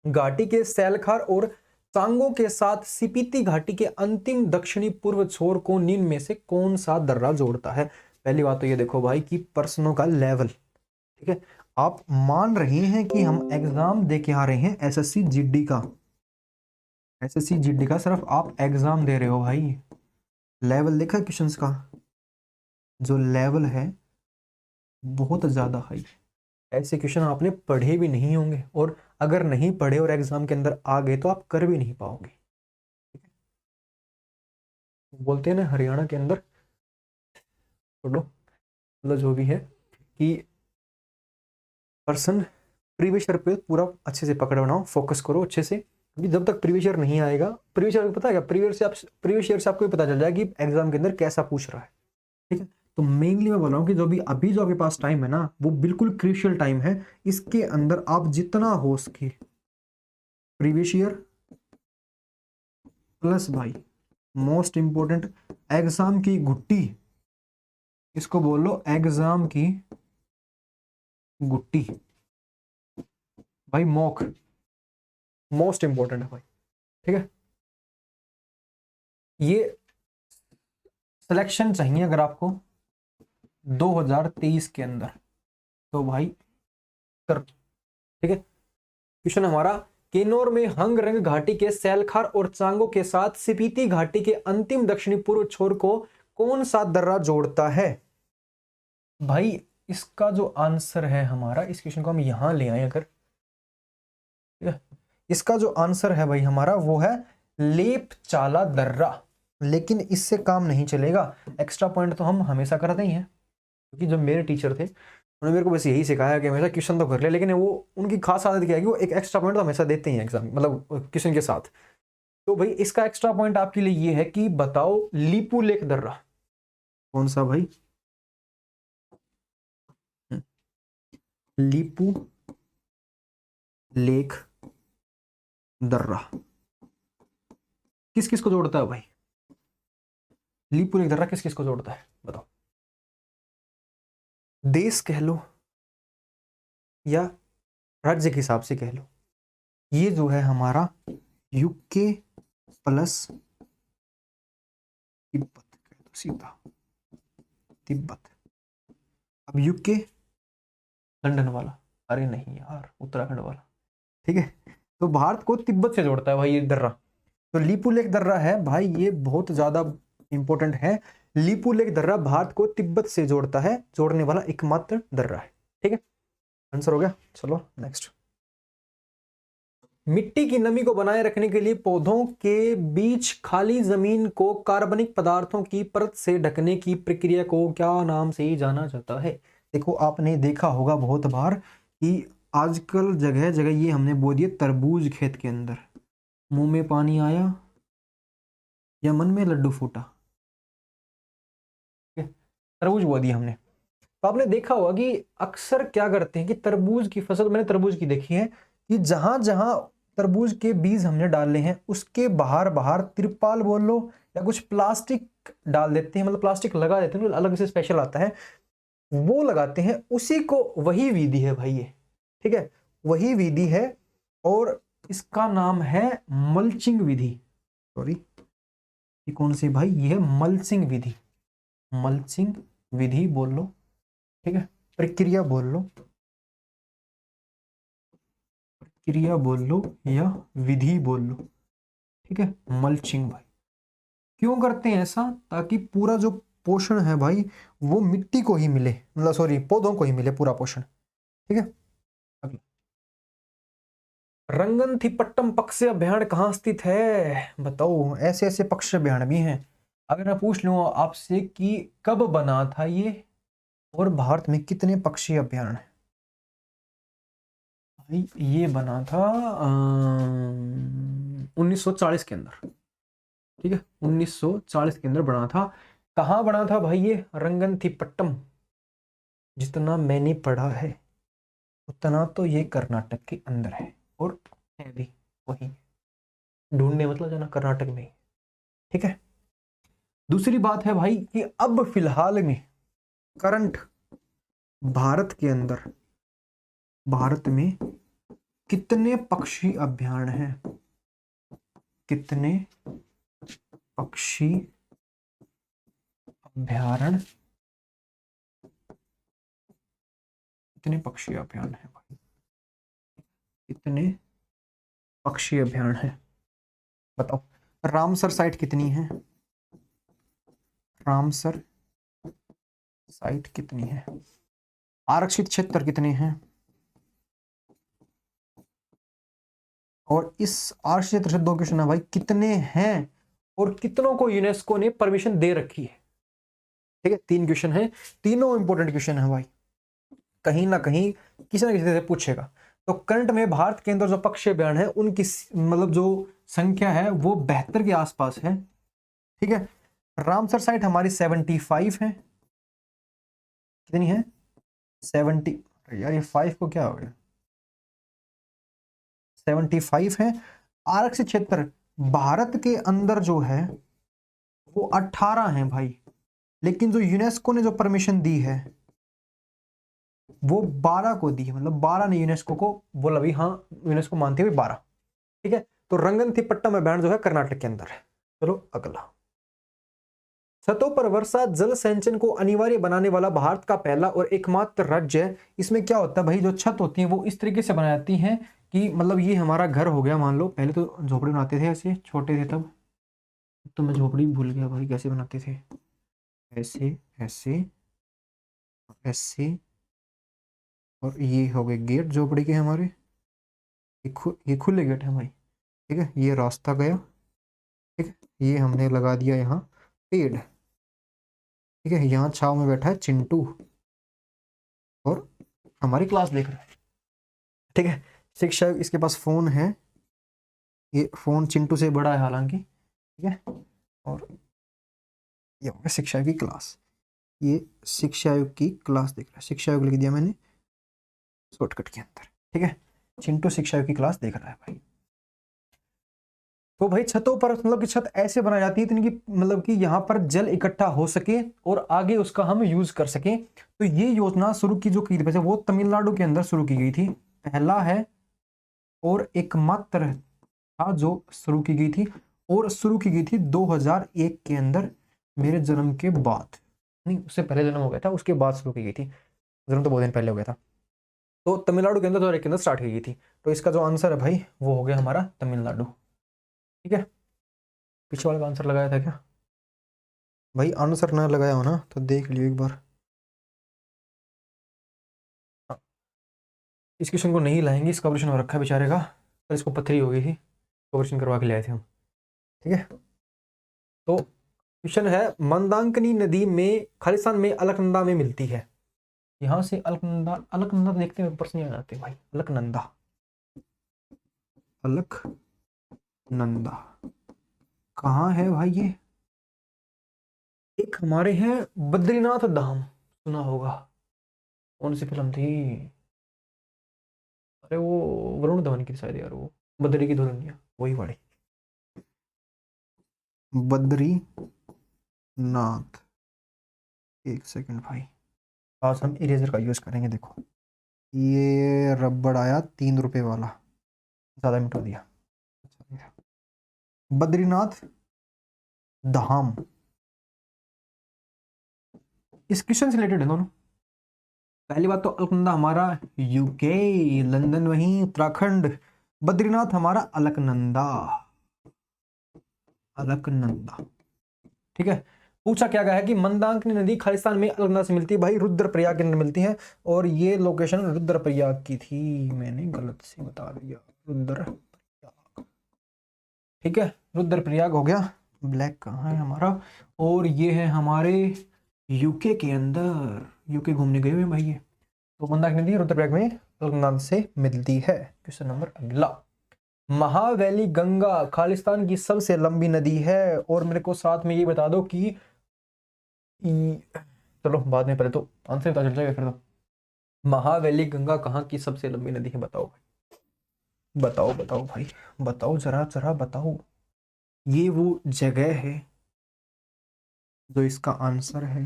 S1: घाटी के सैलखार और चांगो के साथ सिपीती घाटी के अंतिम दक्षिणी पूर्व छोर को निम्न में से कौन सा दर्रा जोड़ता है? पहली बात तो ये देखो भाई कि प्रश्नों का लेवल, ठीक है, आप मान रहे हैं कि हम एग्जाम दे के आ रहे हैं एसएससी जीडी का, सिर्फ आप एग्जाम दे रहे हो भाई। लेवल देखा क्वेश्चंस का, जो लेवल है बहुत ज्यादा हाई। ऐसे क्वेश्चन आपने पढ़े भी नहीं होंगे, और अगर नहीं पढ़े और एग्जाम के अंदर आ गए तो आप कर भी नहीं पाओगे। बोलते हैं ना हरियाणा के अंदर, छोड़ो मतलब जो भी है, कि पर्सन प्रीवियस ईयर पे पूरा अच्छे से पकड़ बनाओ, फोकस करो अच्छे से, क्योंकि जब तक प्रीवियस ईयर नहीं आएगा, प्रीवियस ईयर पता है क्या, प्रीवियस ईयर से आपको पता चल जाएगा कि एग्जाम के अंदर कैसा पूछ रहा है। ठीक है, तो मेनली मैं बोल रहा हूँ कि जो भी अभी जो आपके पास टाइम है ना, वो बिल्कुल क्रूशियल टाइम है। इसके अंदर आप जितना हो सके प्रीवियस ईयर प्लस भाई मोस्ट इंपोर्टेंट एग्जाम की गुट्टी, इसको बोल लो एग्जाम की गुट्टी भाई, मॉक मोस्ट इंपोर्टेंट है भाई। ठीक है, ये सिलेक्शन चाहिए अगर आपको 2023 के अंदर, तो भाई कर। ठीक है, क्वेश्चन हमारा, केनौर में हंग रंग घाटी के सैलखार और चांगो के साथ सिपीती घाटी के अंतिम दक्षिणी पूर्व छोर को कौन सा दर्रा जोड़ता है? भाई इसका जो आंसर है हमारा, इस क्वेश्चन को हम यहां ले आए अगर, इसका जो आंसर है भाई हमारा वो है लेपचाला दर्रा। लेकिन इससे काम नहीं चलेगा, एक्स्ट्रा पॉइंट तो हम हमेशा करते ही हैं, क्योंकि जब मेरे टीचर थे उन्होंने मेरे को बस यही सिखाया कि हमेशा क्वेश्चन तो कर ले, लेकिन वो उनकी खास आदत क्या है कि वो एक एक्स्ट्रा पॉइंट तो हमेशा देते ही हैं एग्जाम, मतलब क्वेश्चन के साथ। तो भाई इसका एक्स्ट्रा पॉइंट आपके लिए ये है कि बताओ लीपू लेक दर्रा कौन सा भाई? लीपू लेक दर्रा किस किस को जोड़ता है भाई? लीपू लेक दर्रा किस किस को जोड़ता है बताओ? देश कह लो या राज्य के हिसाब से कह लो, ये जो है हमारा यूके प्लस तिब्बत कह दो सीधा, तिब्बत। अब यूके लंदन वाला, अरे नहीं यार उत्तराखंड वाला। ठीक है, तो भारत को तिब्बत से जोड़ता है भाई ये दर्रा। तो लीपू लेक दर्रा है भाई, ये बहुत ज्यादा इंपॉर्टेंट है। लीपू लेक दर्रा भारत को तिब्बत से जोड़ता है, जोड़ने वाला एकमात्र दर्रा है। ठीक है, आंसर हो गया। चलो नेक्स्ट, मिट्टी की नमी को बनाए रखने के लिए पौधों के बीच खाली जमीन को कार्बनिक पदार्थों की परत से ढकने की प्रक्रिया को क्या नाम से जाना जाता है? देखो आपने देखा होगा बहुत बार कि आजकल जगह जगह ये हमने बो दिए तरबूज खेत के अंदर, मुंह में पानी आया या मन में लड्डू फूटा, तरबूज बो दिया हमने। तो आपने देखा होगा कि अक्सर क्या करते हैं कि तरबूज की फसल, मैंने तरबूज की देखी है कि जहां जहां तरबूज के बीज हमने डाले हैं उसके बाहर बाहर तिरपाल बोल लो या कुछ प्लास्टिक डाल देते हैं, मतलब प्लास्टिक लगा देते हैं, अलग से स्पेशल आता है वो लगाते हैं, उसी को, वही विधि है भाई ये। ठीक है, वही विधि है और इसका नाम है मल्चिंग विधि। सॉरी ये कौन सी भाई? ये है मल्चिंग विधि, मल्चिंग विधि बोल लो। ठीक है, प्रक्रिया बोल लो, प्रक्रिया बोल लो या विधि बोल लो। ठीक है, मल्चिंग भाई क्यों करते हैं ऐसा? ताकि पूरा जो पोषण है भाई वो मिट्टी को ही मिले, मतलब सॉरी पौधों को ही मिले पूरा पोषण। ठीक है, अगला, रंगनथिपट्टम पक्षी अभयारण्य कहाँ स्थित है? बताओ, ऐसे ऐसे पक्षी अभयारण्य भी हैं अगर मैं पूछ लूँ आपसे कि कब बना था ये और भारत में कितने पक्षी अभयारण्य हैं, भाई ये बना था 1940 के अंदर। ठीक है, 1940 के अंदर बना था। कहाँ बना था भाई ये? रंगनथिपट्टम। जितना मैंने पढ़ा है उतना तो ये कर्नाटक के अंदर है, और है भी वही, ढूंढने मतलब जाना कर्नाटक में ही। ठीक है, दूसरी बात है भाई कि अब फिलहाल में करंट भारत के अंदर, भारत में कितने पक्षी अभयारण्य हैं? कितने पक्षी अभयारण्य, कितने पक्षी अभयारण्य हैं भाई? कितने पक्षी अभयारण्य हैं बताओ। रामसर साइट कितनी है? रामसर साइट कितनी है? आरक्षित क्षेत्र कितने हैं? और इस आरक्षित क्षेत्र से 2 क्वेश्चन है भाई, कितने हैं और कितनों को यूनेस्को ने परमिशन दे रखी है? ठीक है, 3 क्वेश्चन है, तीनों इंपॉर्टेंट क्वेश्चन है भाई, कहीं ना कहीं किसी ना किसी से पूछेगा। तो करंट में भारत के अंदर जो पक्षी अभयारण्य है उनकी मतलब जो संख्या है वो 72 के आसपास है। ठीक है, रामसर साइट हमारी 75 है। कितनी है? 70। यार ये 5 को क्या हो गया? 75 है। आरक्षित क्षेत्र भारत के अंदर जो है वो 18 है भाई, लेकिन जो यूनेस्को ने जो परमिशन दी है वो 12 को दी है, मतलब 12 ने यूनेस्को को बोला भी हाँ, यूनेस्को मानती हुई 12। ठीक है, तो रंगनथिपट्टम अभयारण्य जो है कर्नाटक के अंदर है। चलो अगला, छतों पर वर्षा जल संचयन को अनिवार्य बनाने वाला भारत का पहला और एकमात्र राज्य है। इसमें क्या होता है भाई, जो छत होती है वो इस तरीके से बनाई जाती है कि मतलब ये हमारा घर हो गया, मान लो पहले तो झोपड़ी बनाते थे ऐसे, छोटे थे तब तो मैं झोपड़ी भूल गया भाई कैसे बनाते थे, ऐसे ऐसे ऐसे, और ये हो गए गेट झोपड़ी के हमारे, ये खुले गेट है भाई। ठीक है, ये रास्ता गया। ठीक है, ये हमने लगा दिया यहाँ पेड़। ठीक है, यहाँ छाव में बैठा है चिंटू और हमारी क्लास देख रहा है। ठीक है, शिक्षा इसके पास फोन है, ये फोन चिंटू से बड़ा है हालांकि। ठीक है, और ये हो गया शिक्षा की क्लास, ये शिक्षा आयोग की क्लास देख रहा है, शिक्षा आयोग लिख दिया मैंने शॉर्टकट के अंदर। ठीक है, चिंटू शिक्षा आयोग की क्लास देख रहा है भाई। तो भाई छतों पर मतलब कि छत ऐसे बनाई जाती है इनकी मतलब कि यहाँ पर जल इकट्ठा हो सके और आगे उसका हम यूज कर सके। तो ये योजना शुरू की जो की थी वो तमिलनाडु के अंदर शुरू की गई थी, पहला है और एकमात्र था जो शुरू की गई थी, और शुरू की गई थी 2001 के अंदर, मेरे जन्म के बाद, नहीं उससे पहले जन्म हो गया था, उसके बाद शुरू की गई थी, जन्म तो बहुत दिन पहले हो गया था। तो तमिलनाडु के अंदर 2001 के अंदर स्टार्ट की गई थी। तो इसका जो आंसर है भाई वो हो गया हमारा तमिलनाडु। ठीक है, पीछे वाले का आंसर लगाया था क्या भाई? आंसर ना लगाया हो ना तो देख लियो एक बार। हाँ, इस क्वेश्चन को नहीं लाएंगे, इसका ऑपरेशन हो रखा है बेचारे का, पर इसको पथरी हो गई थी, ऑपरेशन करवा के ले आए थे हम। ठीक है, तो क्वेश्चन है, मंदाकिनी नदी में खालिस्तान में अलकनंदा में मिलती है। यहां से अलकनंदा, अलकनंदा देखते हैं ऊपर से नहीं आ जाते भाई, अलकनंदा, अलकनंदा कहाँ है भाई? ये एक हमारे हैं बद्रीनाथ धाम, सुना होगा, कौन सी फिल्म थी? अरे वो वरुण धवन की शायद यार, वो बद्री की दुल्हनिया, वही वाली बद्रीनाथ। एक सेकंड भाई, आज हम इरेजर का यूज करेंगे। देखो ये रबड़ आया 3 रुपए वाला, ज्यादा मिटा दिया। बद्रीनाथ धाम, इस क्वेश्चन से रिलेटेड है दोनों। पहली बात तो अलकनंदा हमारा यूके, लंदन वहीं उत्तराखंड, बद्रीनाथ हमारा अलकनंदा, अलकनंदा। ठीक है, पूछा क्या गया है कि मंदाकिनी नदी खालिस्तान में अलकनंदा से मिलती है भाई, रुद्रप्रयाग के अंदर मिलती है, और ये लोकेशन रुद्रप्रयाग की थी, मैंने गलत से बता दिया रुद्रप्रयाग। ठीक है, रुद्रप्रयाग हो गया। ब्लैक कहाँ है हमारा, और ये है हमारे यूके के अंदर, यूके घूमने गए हुए भाई ये। तो मंदाकिनी नदी रुद्रप्रयाग में गंगा से मिलती है। क्वेश्चन नंबर अगला, महावैली गंगा खालिस्तान की सबसे लंबी नदी है, और मेरे को साथ में ये बता दो कि चलो बाद में, पहले तो आंसर पता चल जाएगा फिर तो। महावैली गंगा कहाँ की सबसे लंबी नदी है, बताओ भाई, बताओ बताओ भाई, बताओ जरा जरा बताओ। ये वो जगह है जो इसका आंसर है,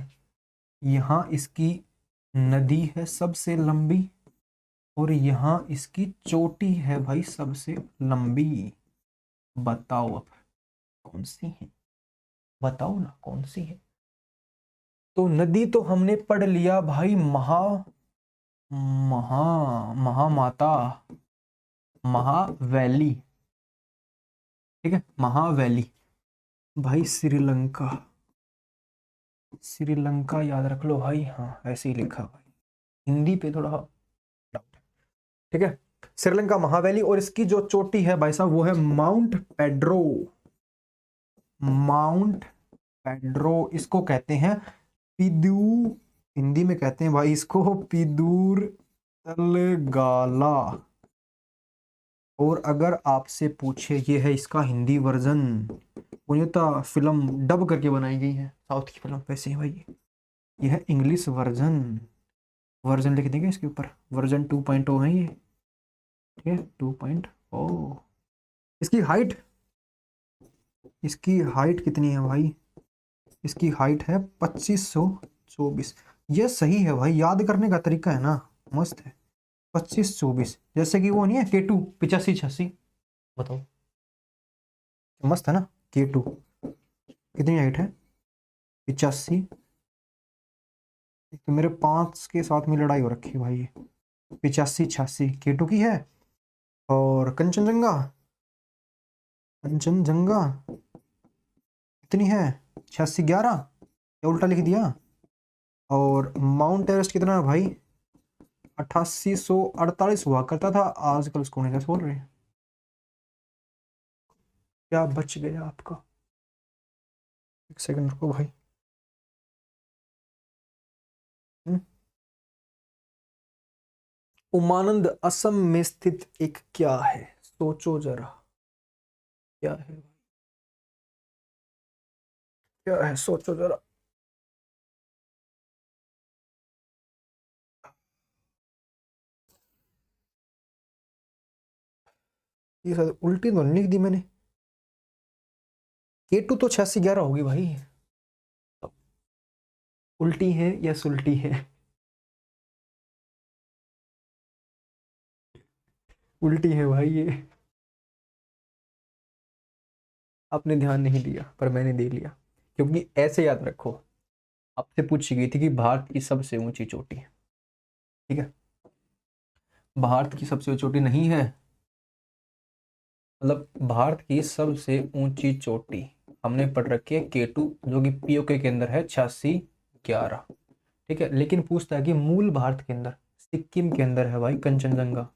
S1: यहाँ इसकी नदी है सबसे लंबी, और यहाँ इसकी चोटी है भाई सबसे लंबी। बताओ अब कौन सी है, बताओ ना कौन सी है। तो नदी तो हमने पढ़ लिया भाई, महा महा महामाता महावैली, ठीक है महावैली। भाई श्रीलंका, श्रीलंका याद रख लो भाई, हाँ ऐसे ही लिखा भाई, हिंदी पे थोड़ा डाउट है, ठीक है। श्रीलंका महावैली, और इसकी जो चोटी है भाई साहब वो है माउंट पेड्रो, माउंट पेड्रो। इसको कहते हैं पिदू, हिंदी में कहते हैं भाई इसको पिदूर तलगाला। और अगर आपसे पूछे, ये है इसका हिंदी वर्जन, पुण्यता फिल्म डब करके बनाई गई है, साउथ की फिल्म वैसे है भाई। ये है इंग्लिश वर्जन, वर्जन लिख देंगे इसके ऊपर, वर्जन 2.0 है ये, ठीक है 2.0। इसकी हाइट, इसकी हाइट कितनी है भाई, इसकी हाइट है 2524। ये सही है भाई, याद करने का तरीका है ना, मस्त है। 2524, जैसे कि वो नहीं है K2 8586, बताओ मस्त है ना। K2 कितनी हाइट है 85, तो मेरे 5 के साथ में लड़ाई हो रखी है भाई, 8586 K2 की है। और कंचनजंगा, कंचनजंगा कितनी है 8611, या उल्टा लिख दिया। और माउंट एवरेस्ट कितना है भाई 8848 हुआ करता था, आजकल उसको नहीं बोल रहे हैं। क्या बच गया आपका, एक सेकंड रुको भाई। उमानंद असम में स्थित एक क्या है, सोचो जरा, क्या है, क्या है सोचो जरा। ये शायद उल्टी तो नहीं लिख दी मैंने, K2 तो 8611 होगी भाई, उल्टी है या सुल्टी है, उल्टी है भाई ये, आपने ध्यान नहीं दिया पर मैंने दे लिया। क्योंकि ऐसे याद रखो, आपसे पूछी गई थी कि भारत की सबसे ऊंची चोटी, ठीक है, भारत की सबसे चोटी नहीं है, मतलब भारत की सबसे ऊंची चोटी हमने पढ़ रखी है K2, जो कि POK के अंदर है 8611, ठीक है। लेकिन पूछता है कि मूल भारत के अंदर, सिक्किम के अंदर है भाई कंचनजंगा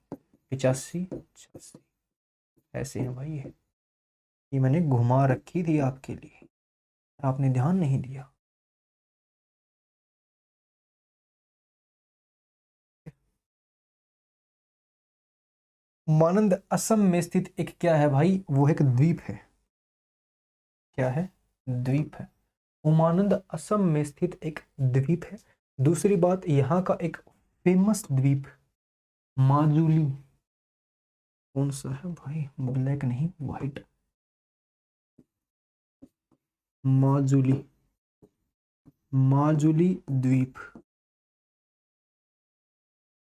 S1: 8586, ऐसे है भाई ये मैंने घुमा रखी थी आपके लिए, आपने ध्यान नहीं दिया। उमानंद असम में स्थित एक क्या है भाई, वो एक द्वीप है, क्या है, द्वीप है। उमानंद असम में स्थित एक द्वीप है। दूसरी बात, यहाँ का एक फेमस द्वीप माजुली, कौन सा है भाई, ब्लैक नहीं व्हाइट, माजुली, माजुली द्वीप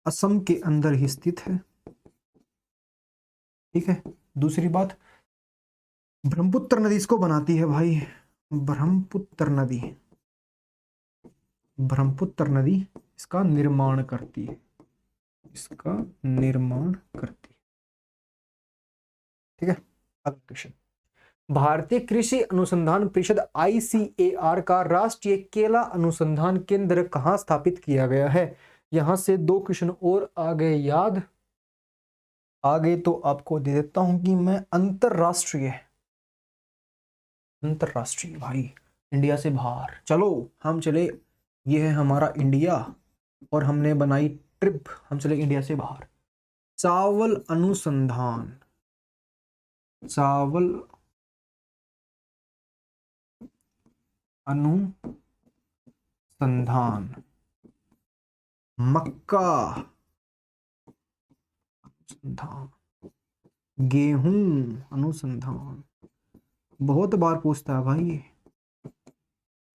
S1: असम के अंदर ही स्थित है, ठीक है। दूसरी बात, ब्रह्मपुत्र नदी इसको बनाती है भाई, ब्रह्मपुत्र नदी, ब्रह्मपुत्र नदी इसका निर्माण करती है, इसका निर्माण करती है, ठीक है। अगला क्वेश्चन, भारतीय कृषि अनुसंधान परिषद ICAR का राष्ट्रीय केला अनुसंधान केंद्र कहाँ स्थापित किया गया है। यहां से 2 क्वेश्चन और आ गए याद, आगे तो आपको दे देता हूं कि मैं अंतरराष्ट्रीय अंतरराष्ट्रीय भाई, इंडिया से बाहर। चलो हम चले, ये है हमारा इंडिया और हमने बनाई ट्रिप, हम चले इंडिया से बाहर। चावल अनुसंधान, चावल अनुसंधान, मक्का अनुसंधान, गेहूं अनुसंधान। बहुत बार पूछता है भाई,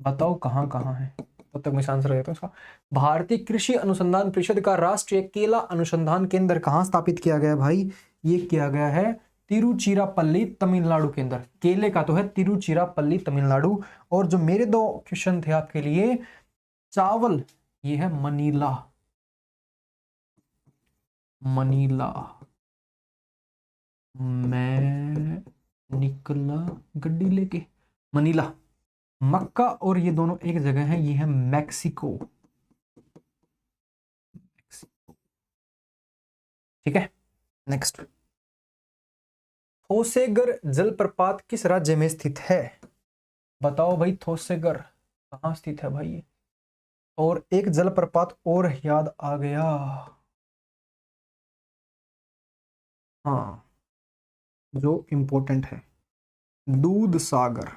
S1: बताओ कहाँ कहाँ है, तब तक मैं आंसर देता हूँ इसका। भारतीय कृषि अनुसंधान परिषद का राष्ट्रीय केला अनुसंधान केंद्र कहाँ स्थापित किया गया भाई? ये किया गया है तिरुचिरापल्ली तमिलनाडु के अंदर। केले का तो है तिरुचिरापल्ली तमिलनाडु। और जो मेरे दो क्वेश्चन थे आपके लिए, चावल ये है मनीला, मनीला। मैं निकला गड्डी लेके, मनीला। मक्का और ये दोनों एक जगह है, ये है मैक्सिको, ठीक है। नेक्स्ट, थोसेगर जलप्रपात किस राज्य में स्थित है? बताओ भाई, थोसेगर कहाँ स्थित है भाई? और एक जलप्रपात और याद आ गया, हाँ जो इंपॉर्टेंट है, दूध सागर,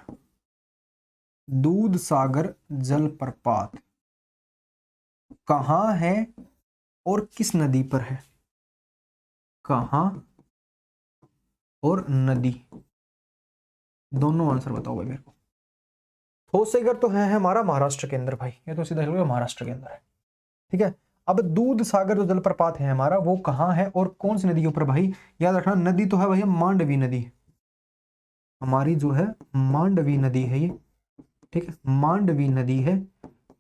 S1: दूध सागर जलप्रपात कहाँ है और किस नदी पर है? कहाँ और नदी, दोनों आंसर बताओ भाई मेरे को। थोसेगर तो है हमारा महाराष्ट्र के अंदर भाई, ये तो सीधा महाराष्ट्र के अंदर है, ठीक है। अब दूध सागर जो जलप्रपात है हमारा, वो कहाँ है और कौन सी नदी के ऊपर भाई? याद रखना, नदी तो है भैया मांडवी नदी, हमारी जो है मांडवी नदी है ये, ठीक है, मांडवी नदी है।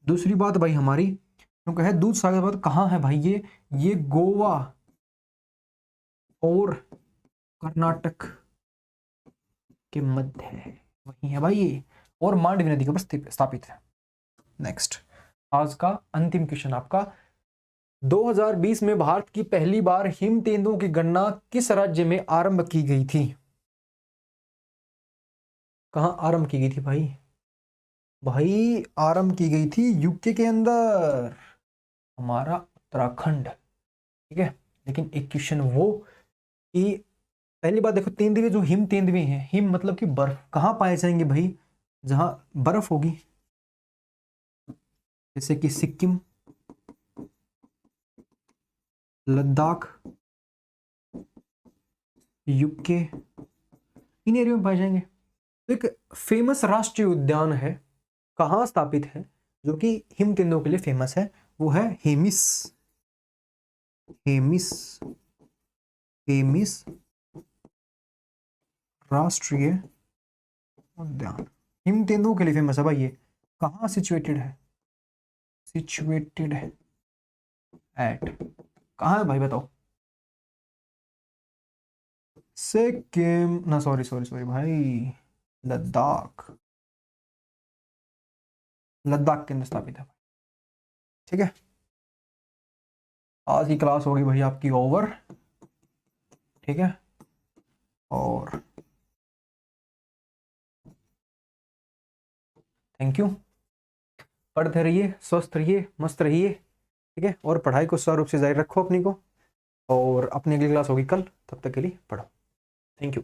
S1: दूसरी बात भाई हमारी, क्योंकि है दूध सागर बात कहाँ है भाई? ये गोवा और कर्नाटक के मध्य है, वही है भाई ये, और मांडवी नदी के ऊपर स्थापित है। नेक्स्ट, आज का अंतिम क्वेश्चन आपका, 2020 में भारत की पहली बार हिम तेंदुओं की गणना किस राज्य में आरंभ की गई थी? कहां आरंभ की गई थी भाई? भाई आरंभ की गई थी यूके के अंदर, हमारा उत्तराखंड, ठीक है। लेकिन एक क्वेश्चन वो कि पहली बात देखो, तेंदुए जो हिम तेंदुए हैं, हिम मतलब कि बर्फ, कहाँ पाए जाएंगे भाई? जहां बर्फ होगी, जैसे कि सिक्किम, लद्दाख, यूके, इन एरिया में पाए जाएंगे। तो एक फेमस राष्ट्रीय उद्यान है, कहाँ स्थापित है, जो कि हिम तेंदुओं के लिए फेमस है, वो है हेमिस, हेमिस, हेमिस राष्ट्रीय उद्यान, हिम तेंदुओं के लिए फेमस है भाई। ये कहाँ सिचुएटेड है? सिचुएटेड है एट, कहाँ है भाई बताओ? सिक्किम ना, सॉरी सॉरी सॉरी भाई, लद्दाख, लद्दाख के अंदर स्थापित है, ठीक है। आज की क्लास होगी भाई आपकी ओवर, ठीक है। और थैंक यू, पढ़ते रहिए, स्वस्थ रहिए, मस्त रहिए, ठीक है। और पढ़ाई को सुचारू रूप से जारी रखो अपनी को, और अपनी अगली क्लास होगी कल, तब तक के लिए पढ़ो। Thank you.